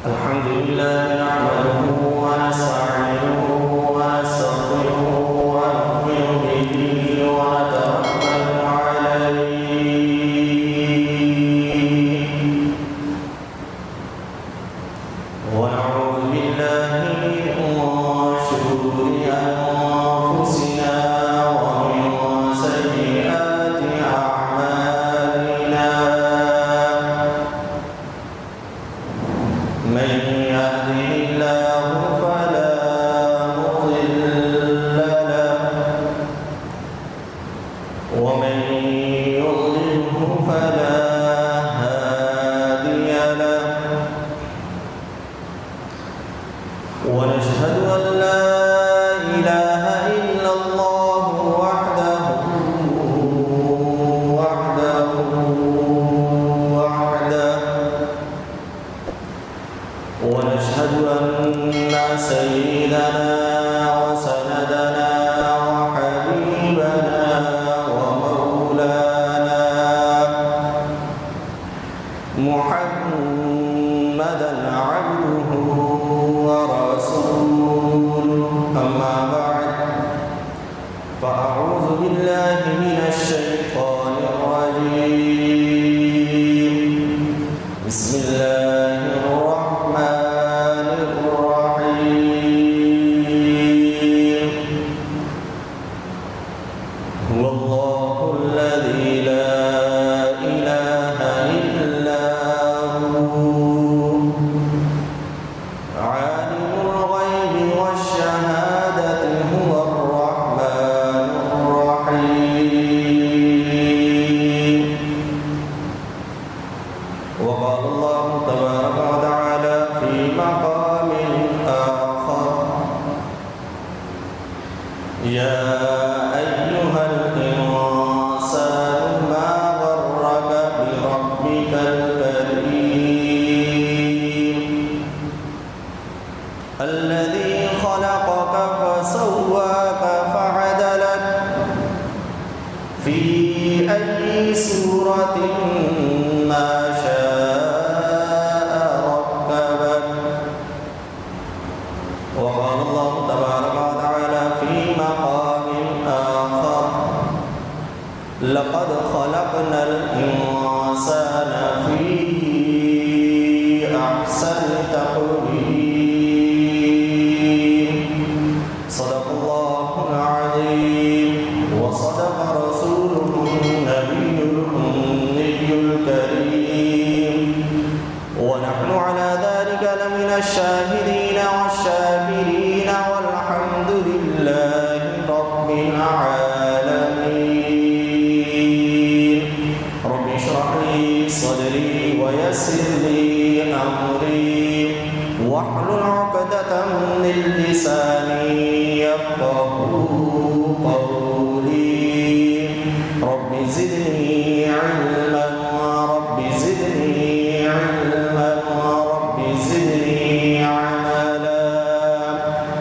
الحمد لله نحمده ونستعينه ونستغفره ونؤمن به ونتوكل عليه ونعوذ بالله من شرور أنفسنا ومن سيئات أعمالنا من يهده الله فلا مضل له ومن يضلله فلا هادي له ونشهد أن لا إله إلا الله وحده ونشهد أن سيدنا وسندنا وحبيبنا ومولانا محمدا عبده ورسوله أما بعد فأعوذ بالله من الشيطان الرجيم بسم الله الرحمن الرحيم هو الله الذي لا إله إلا هو عالم الغيب والشهادة هو الرحمن الرحيم وقال الله تبارك وتعالى في مقام آخر يا أيها الإنسان ما غرك بربك الكريم الذي خلقك فسواك فعدلك في أي سورة ما شاء ركبك وقال الله تبارك وتعالى في مقام آخر لقد خلقنا الإنسان في أحسن تقويم صدق الله العظيم وصدق رسوله النبي الأمي الكريم ونحن على ذلك لمن الشاهدين والشاكرين والحمد لله رب العالمين رب اشرح لي صدري ويسر لي أمري واحلل عقدة من لساني يفقهوا قولي رب زدني علما رب زدني علما رب زدني عملا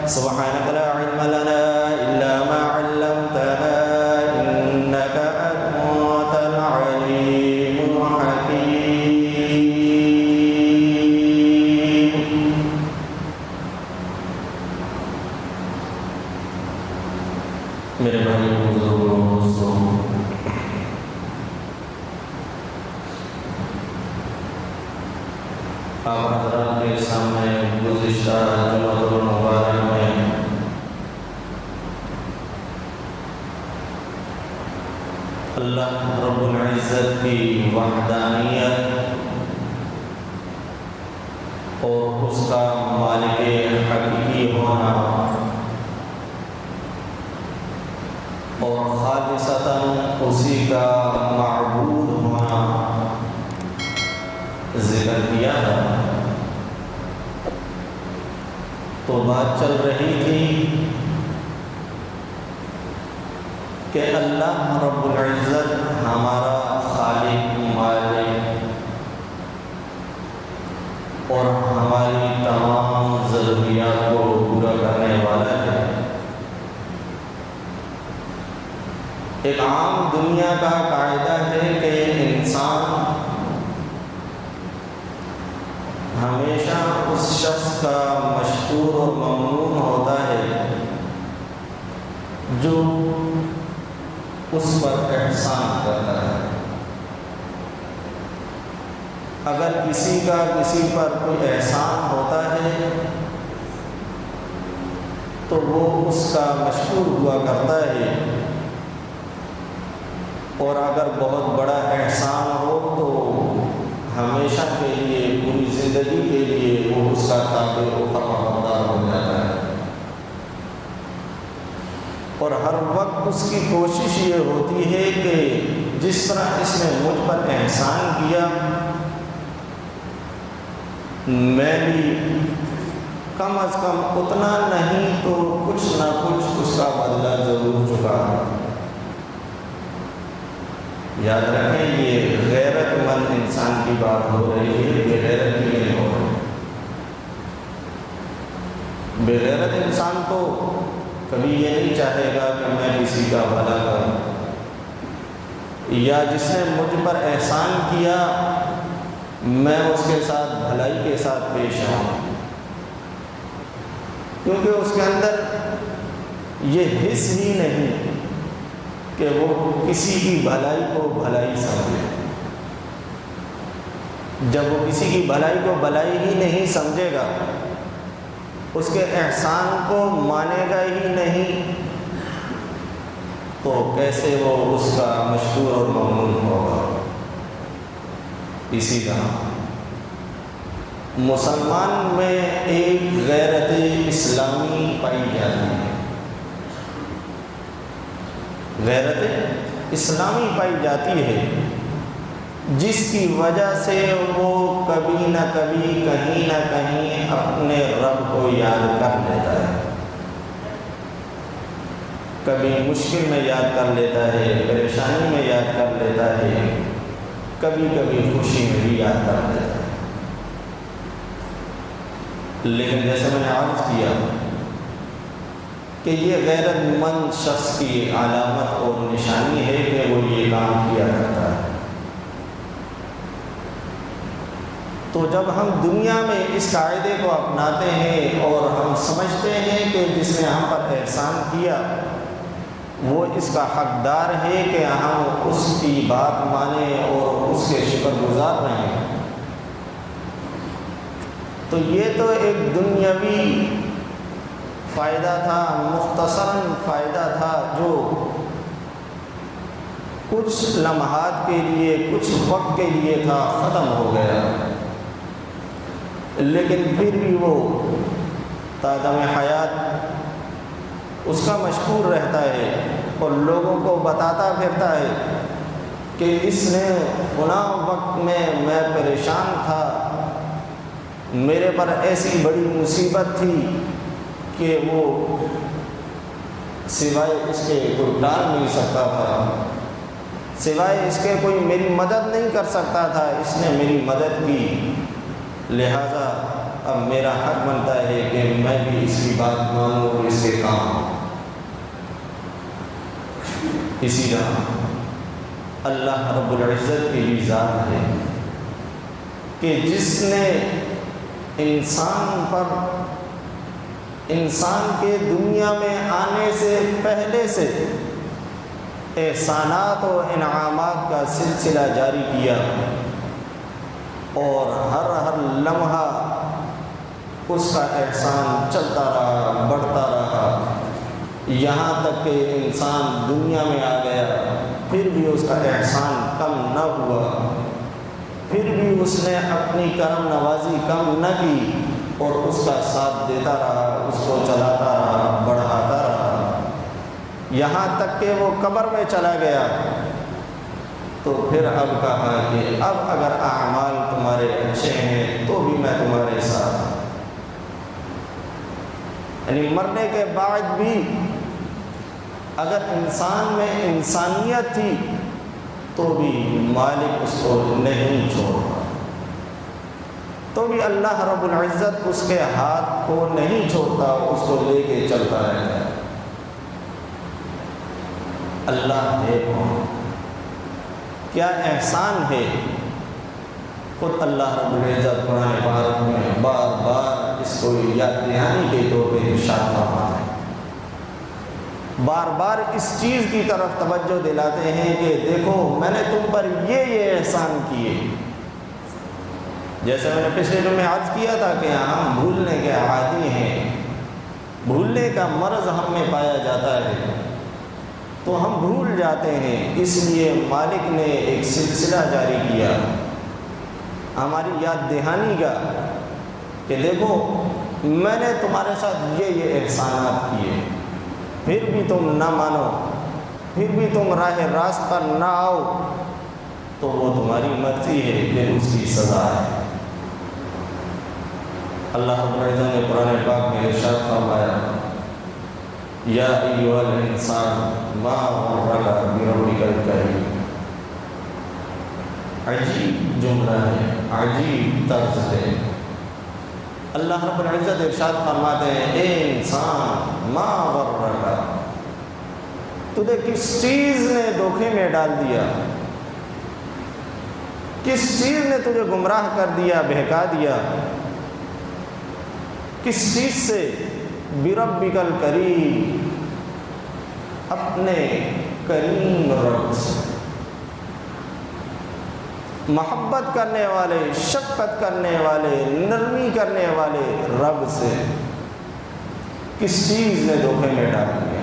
سبحانك لا علم لنا إلا ما علمتنا إنك أنت العليم الحكيم میرے بھائی بزرگوں دوستوں آپ حضرات کے سامنے گزشتہ جمعۃ المبارک میں اللہ رب العزت کی وحدانیت اور اس کا مالک حقیقی ہونا اور خالصتاً اسی کا معبود ہونا ذکر کیا ہے تو بات چل رہی تھی کہ اللہ رب العزت ہمارا خالق مالک اور ہماری تمام ضروریات کو پورا کرنے والا ہے۔ ایک عام دنیا کا قاعدہ ہے کہ انسان ہمیشہ اس شخص کا مشکور اور ممنون ہوتا ہے جو اس پر احسان کرتا ہے۔ اگر کسی کا کسی پر کوئی احسان ہوتا ہے تو وہ اس کا مشکور ہوا کرتا ہے، اور اگر بہت بڑا احسان ہو تو ہمیشہ کے لیے، پوری زندگی کے لیے وہ اس کا تابع و فرمانبردار ہو جاتا ہے، اور ہر وقت اس کی کوشش یہ ہوتی ہے کہ جس طرح اس نے مجھ پر احسان کیا میں بھی کم از کم اتنا نہیں تو کچھ نہ کچھ اس کا بدلہ ضرور چکا۔ یاد رکھیں یہ غیرت مند انسان کی بات ہو رہی ہے، بے غیرت کی نہیں ہو رہی۔ بے غیرت انسان تو کبھی یہ نہیں چاہے گا کہ میں کسی کا بھلا کروں، یا جس نے مجھ پر احسان کیا میں اس کے ساتھ بھلائی کے ساتھ پیش آؤں، کیونکہ اس کے اندر یہ حس ہی نہیں کہ وہ کسی کی بھلائی کو بھلائی سمجھے۔ جب وہ کسی کی بھلائی کو بھلائی ہی نہیں سمجھے گا، اس کے احسان کو مانے گا ہی نہیں، تو کیسے وہ اس کا مشکور اور ممنون ہوگا؟ اسی طرح مسلمان میں ایک غیرت اسلامی پائی جاتی ہے، غیرت اسلامی پائی جاتی ہے، جس کی وجہ سے وہ کبھی نہ کبھی کہیں نہ کہیں اپنے رب کو یاد کر لیتا ہے، کبھی مشکل میں یاد کر لیتا ہے، پریشانی میں یاد کر لیتا ہے، کبھی کبھی خوشی میں بھی یاد کر لیتا ہے۔ لیکن جیسے میں نے عرض کیا کہ یہ غیرت مند شخص کی علامت اور نشانی ہے کہ وہ یہ کام کیا کرتا ہے۔ تو جب ہم دنیا میں اس قاعدے کو اپناتے ہیں اور ہم سمجھتے ہیں کہ جس نے ہم پر احسان کیا وہ اس کا حقدار ہے کہ ہم اس کی بات مانیں اور اس کے شکر گزار رہیں، تو یہ تو ایک دنیاوی فائدہ تھا، مختصراً فائدہ تھا جو کچھ لمحات کے لیے، کچھ وقت کے لیے تھا، ختم ہو گیا، لیکن پھر بھی وہ تا دم حیات اس کا مشکور رہتا ہے اور لوگوں کو بتاتا پھرتا ہے کہ اس نے فلاں وقت میں پریشان تھا، میرے پر ایسی بڑی مصیبت تھی کہ وہ سوائے اس کے کوئی ڈال نہیں سکتا تھا، سوائے اس کے کوئی میری مدد نہیں کر سکتا تھا، اس نے میری مدد کی، لہذا اب میرا حق بنتا ہے کہ میں بھی اس کی بات مانوں اور اس کے کام۔ اسی طرح اللہ رب العزت کی بھی ذات ہے کہ جس نے انسان پر، انسان کے دنیا میں آنے سے پہلے سے احسانات و انعامات کا سلسلہ جاری کیا، اور ہر لمحہ اس کا احسان چلتا رہا، بڑھتا رہا، یہاں تک کہ انسان دنیا میں آ گیا، پھر بھی اس کا احسان کم نہ ہوا، پھر بھی اس نے اپنی کرم نوازی کم نہ کی، اور اس کا ساتھ دیتا رہا، اس کو چلاتا رہا، بڑھاتا رہا، یہاں تک کہ وہ قبر میں چلا گیا۔ تو پھر اب کہا کہ اب اگر اعمال تمہارے اچھے ہیں تو بھی میں تمہارے ساتھ ہوں، یعنی مرنے کے بعد بھی اگر انسان میں انسانیت تھی تو بھی مالک اس کو نہیں چھوڑا، تو بھی اللہ رب العزت اس کے ہاتھ کو نہیں چھوڑتا، اس کو لے کے چلتا رہتا ہے۔ اللہ ہے کون؟ کیا احسان ہے؟ خود اللہ رب العزت قرآن پاک میں کو یاد دہانی کے طور پہ ارشاد فرماتا ہے، بار بار اس چیز کی طرف توجہ دلاتے ہیں کہ دیکھو میں نے تم پر یہ احسان کیے. جیسے میں نے پچھلے دن میں عرض کیا تھا کہ ہم بھولنے کے عادی ہیں، بھولنے کا مرض ہم میں پایا جاتا ہے تو ہم بھول جاتے ہیں. اس لیے مالک نے ایک سلسلہ جاری کیا ہماری یاد دہانی کا کہ دیکھو میں نے تمہارے ساتھ یہ احسانات کیے، پھر بھی تم نہ مانو، پھر بھی تم راہ راست پر نہ آؤ، تو وہ تمہاری مرضی ہے، پھر اس کی سزا ہے. اللہ رب العزت نے قرآن پاک میں ارشاد فرمایا، یا ایھا الانسان ما غرک بربک الکریم. عجیب جملہ ہے، عجیب طرز ہے. اللہ رب العزت ارشاد فرماتے ہیں، اے انسان ما غرک، تجھے کس چیز نے دھوکے میں ڈال دیا، کس چیز نے تجھے گمراہ کر دیا، بہکا دیا، کس چیز سے؟ بربک الکریم، اپنے کریم رب سے، محبت کرنے والے، شفقت کرنے والے، نرمی کرنے والے رب سے کس چیز نے دھوکے میں ڈال دیا.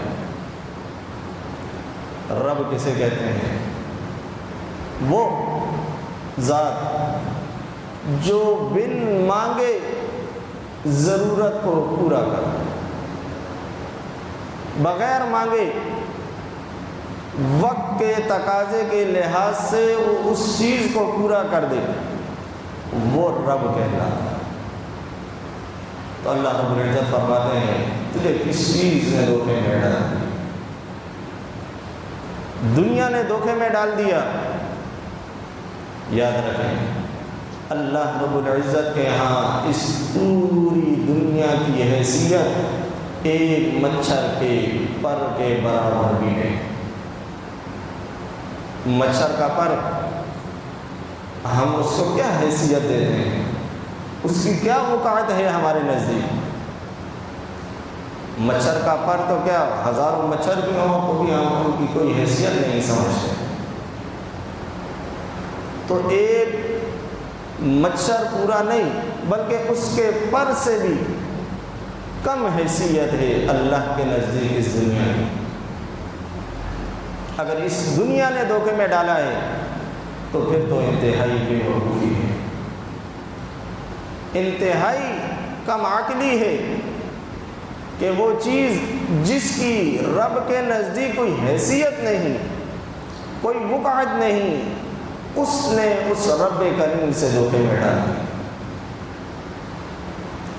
رب کسے کہتے ہیں؟ وہ ذات جو بن مانگے ضرورت کو پورا کر، بغیر مانگے وقت کے تقاضے کے لحاظ سے وہ اس چیز کو پورا کر دے، وہ رب کہلاتا ہے. تو اللہ رب العزت فرماتے ہیں تجھے کس چیز نے دھوکے میں ڈال دیا؟ دنیا نے دھوکے میں ڈال دیا. یاد رکھیں اللہ رب العزت کے ہاں اس پوری دنیا کی حیثیت ایک مچھر کے پر کے برابر بھی ہے. مچھر کا پر ہم اس کو کیا حیثیت دیتے ہیں، اس کی کیا وقعت ہے ہمارے نزدیک؟ مچھر کا پر تو کیا ہزاروں مچھر بھی ہوں تو بھی ہم ان کی کوئی حیثیت نہیں سمجھتے. تو ایک مچھر پورا نہیں بلکہ اس کے پر سے بھی کم حیثیت ہے اللہ کے نزدیک اس دنیا میں. اگر اس دنیا نے دھوکے میں ڈالا ہے تو پھر تو انتہائی بے وقوفی ہے، انتہائی کم عقلی ہے کہ وہ چیز جس کی رب کے نزدیک کوئی حیثیت نہیں، کوئی وقعت نہیں، اس نے اس رب کریم سے دھوکے میں ڈالا.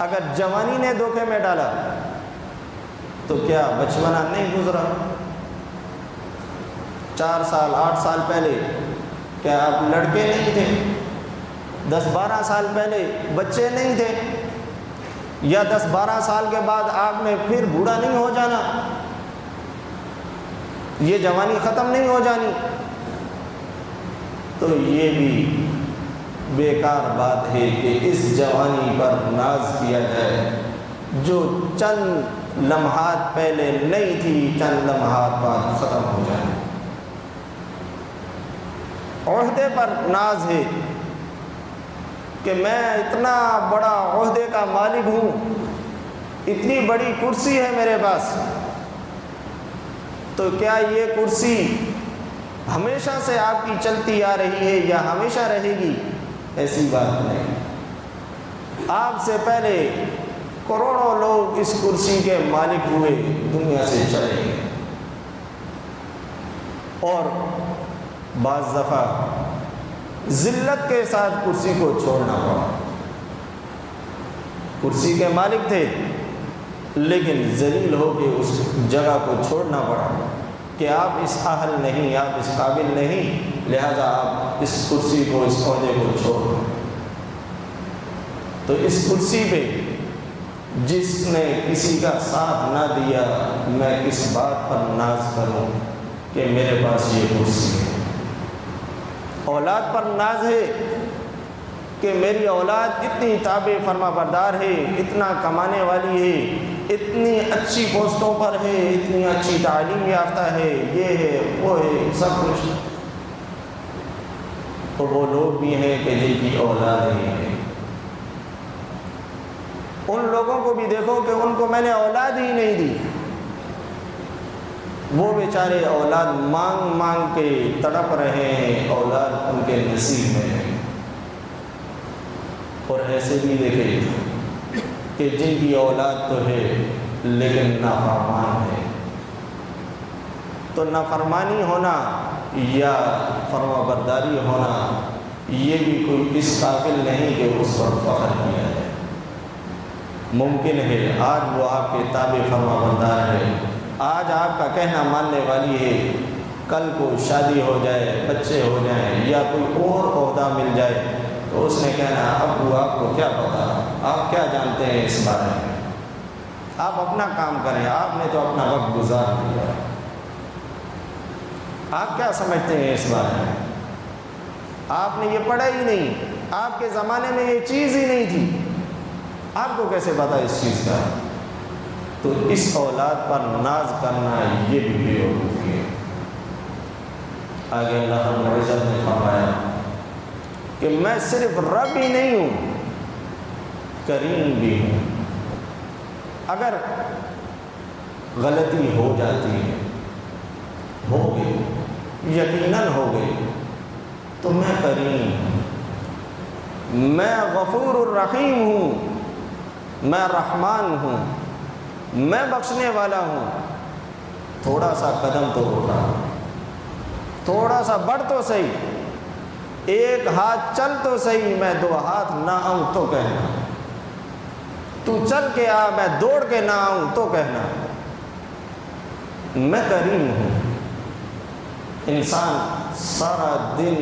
اگر جوانی نے دھوکے میں ڈالا تو کیا بچپنا نہیں گزرا؟ 4 سال 8 سال پہلے کیا آپ لڑکے نہیں تھے؟ 10-12 سال پہلے بچے نہیں تھے؟ یا 10-12 سال کے بعد آپ نے پھر بوڑھا نہیں ہو جانا؟ یہ جوانی ختم نہیں ہو جانی؟ تو یہ بھی بیکار بات ہے کہ اس جوانی پر ناز کیا جائے جو چند لمحات پہلے نہیں تھی، چند لمحات بعد ختم ہو جائے. عہدے پر ناز ہے کہ میں اتنا بڑا عہدے کا مالک ہوں، اتنی بڑی کرسی ہے میرے پاس، تو کیا یہ کرسی ہمیشہ سے آپ کی چلتی آ رہی ہے یا ہمیشہ رہے گی؟ ایسی بات نہیں. آپ سے پہلے کروڑوں لوگ اس کرسی کے مالک ہوئے، دنیا سے چلے گئے، اور بعض دفعہ ذلت کے ساتھ کرسی کو چھوڑنا پڑا. کرسی کے مالک تھے لیکن ذلیل ہو کے اس جگہ کو چھوڑنا پڑا کہ آپ اس اہل نہیں، آپ اس قابل نہیں، لہذا آپ اس کرسی کو، اس عہدے کو چھوڑ دو. تو اس کرسی پہ جس نے کسی کا ساتھ نہ دیا، میں کس بات پر ناز کروں کہ میرے پاس یہ کرسی ہے. اولاد پر ناز ہے کہ میری اولاد اتنی تابع فرما بردار ہے، اتنا کمانے والی ہے، اتنی اچھی پوسٹوں پر ہے، اتنی اچھی تعلیم یافتہ ہے، یہ ہے وہ ہے سب کچھ، تو وہ لوگ بھی ہیں کہ جن کی اولاد ہی ہے۔ ان لوگوں کو بھی دیکھو کہ ان کو میں نے اولاد ہی نہیں دی، وہ بیچارے اولاد مانگ مانگ کے تڑپ رہے ہیں، اولاد ان کے نصیب میں ہے۔ اور ایسے بھی دیکھے کہ جن کی اولاد تو ہے لیکن نافرمان ہے، تو نافرمانی ہونا یا فرما برداری ہونا یہ بھی کوئی اس قابل نہیں کہ اس پر فخر کیا ہے۔ ممکن ہے آج وہ آپ کے تابع فرما بردار ہے، آج آپ کا کہنا ماننے والی ہے، کل کو شادی ہو جائے، بچے ہو جائیں یا کوئی اور عہدہ مل جائے تو اس نے کہنا ابو آپ کو کیا پتا، آپ کیا جانتے ہیں اس بارے میں، آپ اپنا کام کریں، آپ نے تو اپنا وقت گزار دیا، آپ کیا سمجھتے ہیں اس بارے میں، آپ نے یہ پڑھا ہی نہیں، آپ کے زمانے میں یہ چیز ہی نہیں تھی، آپ کو کیسے پتا اس چیز کا۔ تو اس اولاد پر ناز کرنا یہ بھی بے وقوفی ہے۔ آگے اللہ رب العزت نے فرمایا کہ میں صرف رب ہی نہیں ہوں، کریم بھی ہوں۔ اگر غلطی ہو جاتی ہے، ہو گئی، یقیناً ہو گئی، تو میں کریم ہوں، میں غفور الرحیم ہوں، میں رحمان ہوں، میں بخشنے والا ہوں۔ تھوڑا سا قدم تو اٹھا، تھوڑا سا بڑھ تو صحیح، ایک ہاتھ چل تو صحیح، میں دو ہاتھ نہ آؤں تو کہنا، تو چل کے آ میں دوڑ کے نہ آؤں تو کہنا، میں کریم ہوں۔ انسان سارا دن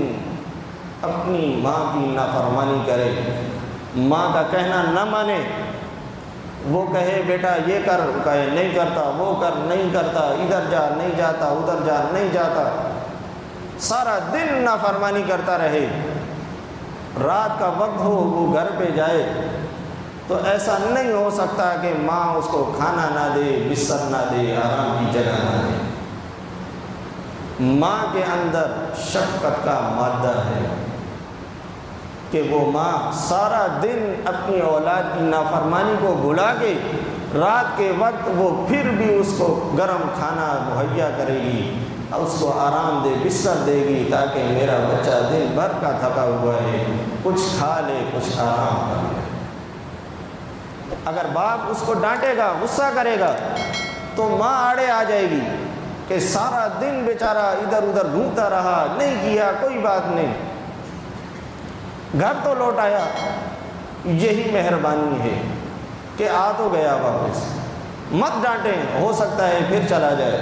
اپنی ماں کی نافرمانی کرے، ماں کا کہنا نہ مانے، وہ کہے بیٹا یہ کر، کہے نہیں کرتا، وہ کر نہیں کرتا، ادھر جا نہیں جاتا، ادھر جا نہیں جاتا، سارا دن نافرمانی کرتا رہے، رات کا وقت ہو وہ گھر پہ جائے تو ایسا نہیں ہو سکتا کہ ماں اس کو کھانا نہ دے، بستر نہ دے، آرام کی جگہ نہ دے۔ ماں کے اندر شفقت کا مادہ ہے کہ وہ ماں سارا دن اپنی اولاد کی نافرمانی کو بھلا کے رات کے وقت وہ پھر بھی اس کو گرم کھانا مہیا کرے گی، اس کو آرام دے، بستر دے گی تاکہ میرا بچہ دن بھر کا تھکا ہوا ہے، کچھ کھا لے، کچھ آرام کر لے۔ اگر باپ اس کو ڈانٹے گا، غصہ کرے گا تو ماں آڑے آ جائے گی کہ سارا دن بیچارہ ادھر ادھر گھومتا رہا، نہیں کیا، کوئی بات نہیں، گھر تو لوٹ آیا۔ یہی مہربانی ہے کہ آ تو گیا واپس، مت ڈانٹیں، ہو سکتا ہے پھر چلا جائے،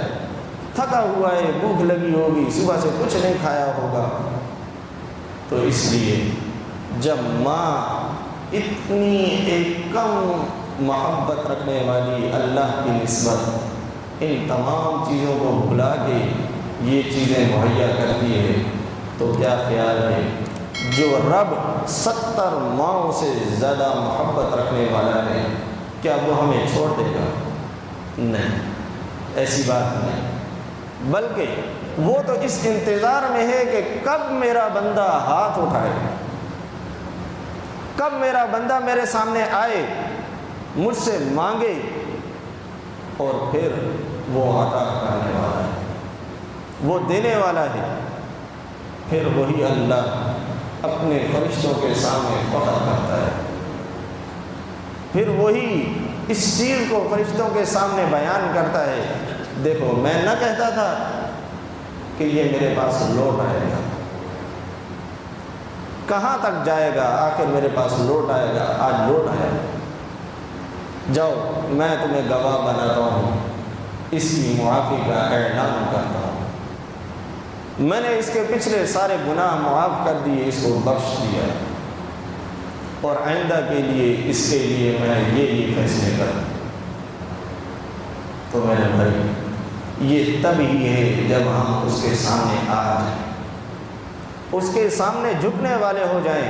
تھکا ہوا ہے، بھوک لگی ہوگی، صبح سے کچھ نہیں کھایا ہوگا۔ تو اس لیے جب ماں اتنی ایک کم محبت رکھنے والی اللہ کی نسبت ان تمام چیزوں کو بھلا کے یہ چیزیں مہیا کرتی ہے تو کیا خیال ہے جو رب 70 ماؤں سے زیادہ محبت رکھنے والا ہے، کیا وہ ہمیں چھوڑ دے گا؟ نہیں، ایسی بات نہیں، بلکہ وہ تو اس انتظار میں ہے کہ کب میرا بندہ ہاتھ اٹھائے، کب میرا بندہ میرے سامنے آئے، مجھ سے مانگے، اور پھر وہ عطا کرنے والا ہے، وہ دینے والا ہے۔ پھر وہی اللہ اپنے فرشتوں کے سامنے فخر کرتا ہے، پھر وہی اس چیز کو فرشتوں کے سامنے بیان کرتا ہے، دیکھو میں نہ کہتا تھا کہ یہ میرے پاس لوٹ آئے گا، کہاں تک جائے گا، آخر میرے پاس لوٹ آئے گا، آج لوٹ آیا، جاؤ میں تمہیں گواہ بناتا ہوں، اس کی معافی کا اعلان کرتا ہوں، میں نے اس کے پچھلے سارے گناہ معاف کر دیے، اس کو بخش دیا، اور آئندہ کے لیے اس کے لیے میں نے یہ فیصلے کر۔ تو میرے بھائی یہ تب ہی ہے جب ہم اس کے سامنے آ جائیں، اس کے سامنے جھکنے والے ہو جائیں،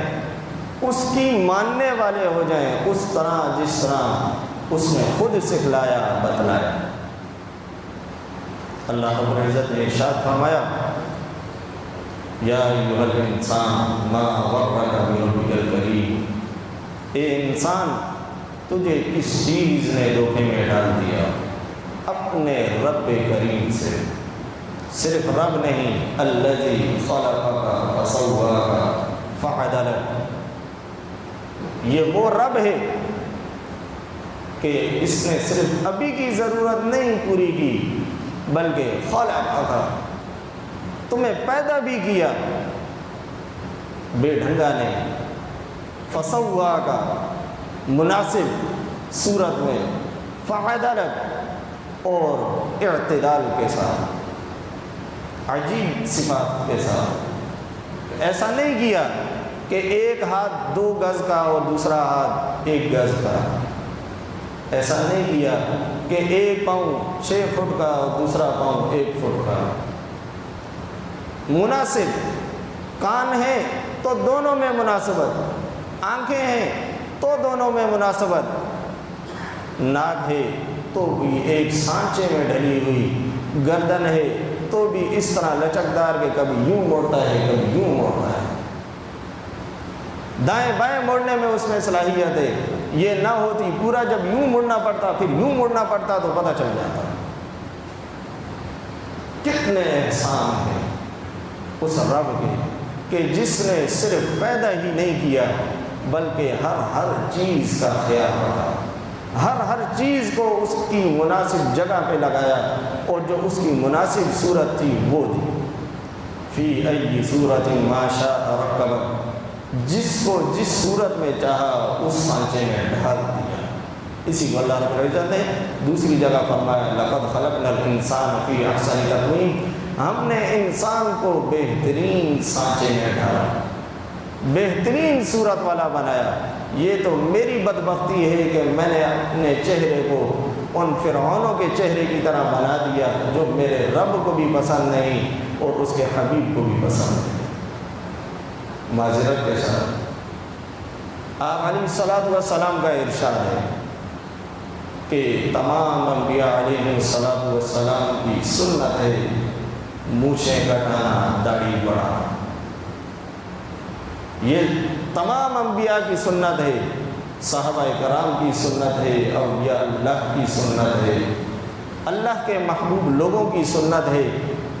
اس کی ماننے والے ہو جائیں اس طرح جس طرح اس نے خود سکھلایا بتلایا۔ اللہ رب العزت نے ارشاد فرمایا یا ایھا الانسان ما غرک بربک الکریم، اے انسان تجھے کس چیز نے دھوکے میں ڈال دیا؟ اپنے رب کریم سے، صرف رب نہیں، الذی خلقک فسواک فعدلک، یہ وہ رب ہے کہ اس نے صرف ابھی کی ضرورت نہیں پوری کی بلکہ خلقک، تمہیں پیدا بھی کیا بے ڈھنگا نے، فسواک مناسب صورت میں، فعدلک اور اعتدال کے ساتھ، عجیب صفات کے ساتھ۔ ایسا نہیں کیا کہ ایک ہاتھ 2 گز کا اور دوسرا ہاتھ 1 گز کا، ایسا نہیں کیا کہ ایک پاؤں 6 فٹ کا اور دوسرا پاؤں 1 فٹ کا، مناسب۔ کان ہے تو دونوں میں مناسبت، آنکھیں ہیں تو دونوں میں مناسبت، ناک ہے تو بھی ایک سانچے میں ڈلی ہوئی، گردن ہے تو بھی اس طرح لچکدار کہ کبھی یوں موڑتا ہے کبھی یوں موڑتا ہے، دائیں بائیں موڑنے میں اس میں صلاحیت ہے، یہ نہ ہوتی پورا جب یوں مڑنا پڑتا پھر یوں مڑنا پڑتا تو پتہ چل جاتا۔ کتنے احسان ہیں اس رب کے کہ جس نے صرف پیدا ہی نہیں کیا بلکہ ہر چیز کا خیال رکھا، ہر چیز کو اس کی مناسب جگہ پہ لگایا اور جو اس کی مناسب صورت تھی وہ دی۔ فی ای صورت ما شاء رکبک، جس کو جس صورت میں چاہا اس سانچے میں ڈھال دیا۔ اسی کو اللہ رب العزت نے دوسری جگہ فرمایا لقد خلقنا الانسان فی احسن تقویم، ہم نے انسان کو بہترین سانچے میں ڈھالا، بہترین صورت والا بنایا۔ یہ تو میری بدبختی ہے کہ میں نے اپنے چہرے کو ان فرعونوں کے چہرے کی طرح بنا دیا جو میرے رب کو بھی پسند نہیں اور اس کے حبیب کو بھی پسند نہیں۔ معذرت کے ساتھ آپ علیہ الصلوۃ والسلام کا ارشاد ہے کہ تمام انبیاء علیہ الصلوۃ والسلام کی سنت ہے مونچھیں کٹانا، داڑھی بڑھانا، یہ تمام انبیاء کی سنت ہے، صحابہ کرام کی سنت ہے، اولیاء اللہ کی سنت ہے، اللہ کے محبوب لوگوں کی سنت ہے۔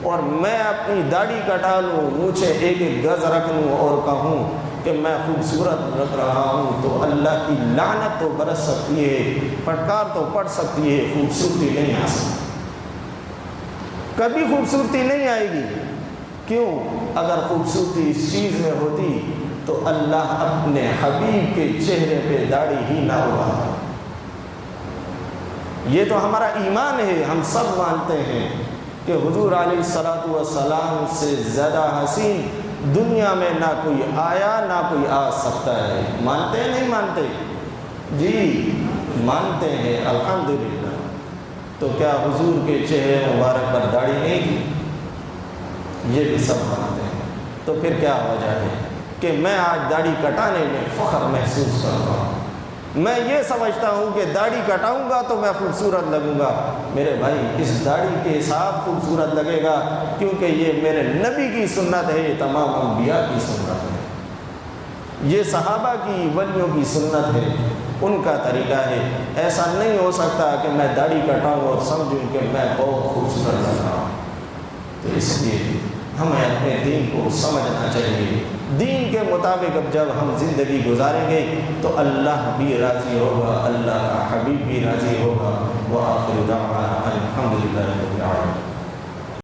اور میں اپنی داڑھی کٹا لوں، مونچھیں 1 گز رکھ لوں اور کہوں کہ میں خوبصورت رکھ رہا ہوں تو اللہ کی لعنت تو برس سکتی ہے، پھٹکار تو پڑ سکتی ہے، خوبصورتی نہیں آ سکتی، کبھی خوبصورتی نہیں آئے گی۔ کیوں؟ اگر خوبصورتی اس چیز میں ہوتی تو اللہ اپنے حبیب کے چہرے پہ داڑھی ہی نہ اڑاتا۔ یہ تو ہمارا ایمان ہے، ہم سب مانتے ہیں کہ حضور علیہ الصلوۃ والسلام سے زیادہ حسین دنیا میں نہ کوئی آیا نہ کوئی آ سکتا ہے۔ مانتے ہیں نہیں مانتے؟ جی مانتے ہیں الحمدللہ۔ تو کیا حضور کے چہرے مبارک پر داڑھی نہیں تھی؟ یہ بھی سب مانتے ہیں۔ تو پھر کیا وجہ ہے کہ میں آج داڑھی کٹانے میں فخر محسوس کرتا ہوں؟ میں یہ سمجھتا ہوں کہ داڑھی کٹاؤں گا تو میں خوبصورت لگوں گا۔ میرے بھائی اس داڑھی کے ساتھ خوبصورت لگے گا کیونکہ یہ میرے نبی کی سنت ہے، تمام انبیاء کی سنت ہے، یہ صحابہ کی ولیوں کی سنت ہے، ان کا طریقہ ہے۔ ایسا نہیں ہو سکتا کہ میں داڑھی کٹاؤں اور سمجھوں کہ میں بہت خوبصورت لگ رہا ہوں۔ تو اس لیے ہمیں اپنے دین کو سمجھنا چاہیے۔ دین کے مطابق اب جب ہم زندگی گزاریں گے تو اللہ بھی راضی ہوگا، اللہ کا حبیب بھی راضی ہوگا۔ وآخر دعوانا